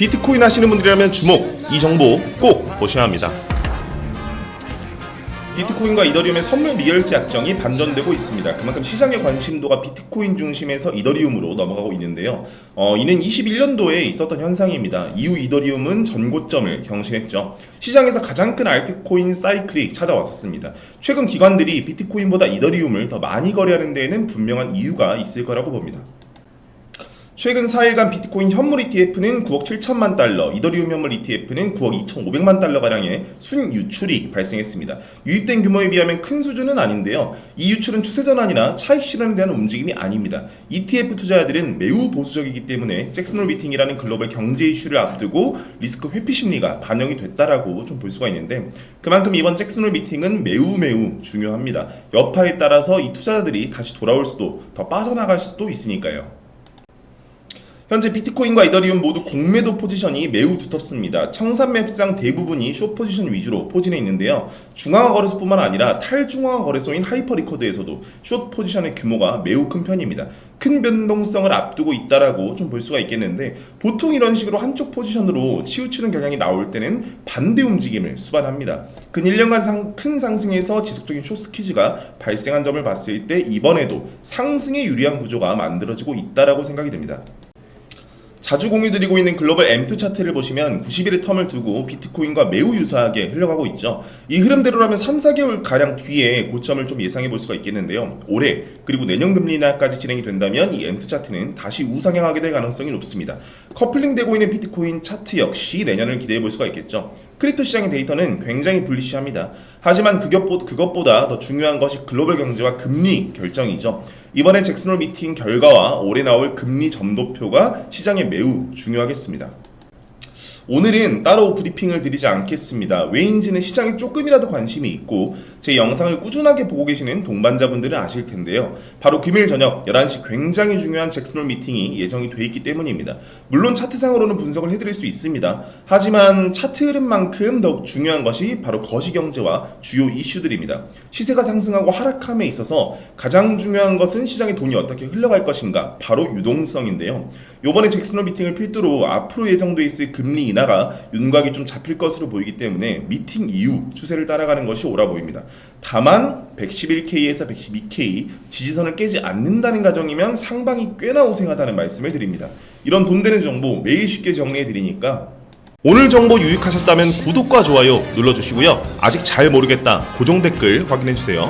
비트코인 하시는 분들이라면 주목! 이 정보 꼭 보셔야 합니다. 비트코인과 이더리움의 선물 미결제 약정이 반전되고 있습니다. 그만큼 시장의 관심도가 비트코인 중심에서 이더리움으로 넘어가고 있는데요. 이는 21년도에 있었던 현상입니다. 이후 이더리움은 전고점을 경신했죠. 시장에서 가장 큰 알트코인 사이클이 찾아왔었습니다. 최근 기관들이 비트코인보다 이더리움을 더 많이 거래하는 데에는 분명한 이유가 있을 거라고 봅니다. 최근 4일간 비트코인 현물 ETF는 9억 7천만 달러, 이더리움 현물 ETF는 9억 2,500만 달러가량의 순유출이 발생했습니다. 유입된 규모에 비하면 큰 수준은 아닌데요. 이 유출은 추세 전환이나 차익 실현에 대한 움직임이 아닙니다. ETF 투자자들은 매우 보수적이기 때문에 잭슨 홀 미팅이라는 글로벌 경제 이슈를 앞두고 리스크 회피 심리가 반영이 됐다라고 좀 볼 수가 있는데, 그만큼 이번 잭슨 홀 미팅은 매우 중요합니다. 여파에 따라서 이 투자자들이 다시 돌아올 수도, 더 빠져나갈 수도 있으니까요. 현재 비트코인과 이더리움 모두 공매도 포지션이 매우 두텁습니다. 청산맵상 대부분이 숏 포지션 위주로 포진해 있는데요. 중앙화 거래소뿐만 아니라 탈중앙화 거래소인 하이퍼리커드에서도 숏 포지션의 규모가 매우 큰 편입니다. 큰 변동성을 앞두고 있다라고 좀 볼 수가 있겠는데, 보통 이런 식으로 한쪽 포지션으로 치우치는 경향이 나올 때는 반대 움직임을 수반합니다. 근 1년간 큰 상승에서 지속적인 숏 스퀴즈가 발생한 점을 봤을 때 이번에도 상승에 유리한 구조가 만들어지고 있다라고 생각이 됩니다. 자주 공유드리고 있는 글로벌 M2 차트를 보시면 90일의 텀을 두고 비트코인과 매우 유사하게 흘러가고 있죠. 이 흐름대로라면 3-4개월 가량 뒤에 고점을 좀 예상해 볼 수가 있겠는데요. 올해 그리고 내년 금리 인하까지 진행이 된다면 이 M2 차트는 다시 우상향하게 될 가능성이 높습니다. 커플링되고 있는 비트코인 차트 역시 내년을 기대해 볼 수가 있겠죠. 크립토 시장의 데이터는 굉장히 불리시합니다. 하지만 그것보다 더 중요한 것이 글로벌 경제와 금리 결정이죠. 이번에 잭슨 홀 미팅 결과와 올해 나올 금리 점도표가 시장에 매우 중요하겠습니다. 오늘은 따로 브리핑을 드리지 않겠습니다. 왜인지는 시장에 조금이라도 관심이 있고 제 영상을 꾸준하게 보고 계시는 동반자분들은 아실 텐데요. 바로 금요일 저녁 11시 굉장히 중요한 잭슨 홀 미팅이 예정이 돼 있기 때문입니다. 물론 차트상으로는 분석을 해드릴 수 있습니다. 하지만 차트 흐름만큼 더욱 중요한 것이 바로 거시경제와 주요 이슈들입니다. 시세가 상승하고 하락함에 있어서 가장 중요한 것은 시장의 돈이 어떻게 흘러갈 것인가, 바로 유동성인데요. 이번에 잭슨 홀 미팅을 필두로 앞으로 예정돼 있을 금리 인하가 윤곽이 좀 잡힐 것으로 보이기 때문에 미팅 이후 추세를 따라가는 것이 옳아 보입니다. 다만 111K에서 112K 지지선을 깨지 않는다는 가정이면 상방이 꽤나 우세하다는 말씀을 드립니다. 이런 돈 되는 정보 매일 쉽게 정리해 드리니까 오늘 정보 유익하셨다면 구독과 좋아요 눌러주시고요. 아직 잘 모르겠다 고정 댓글 확인해 주세요.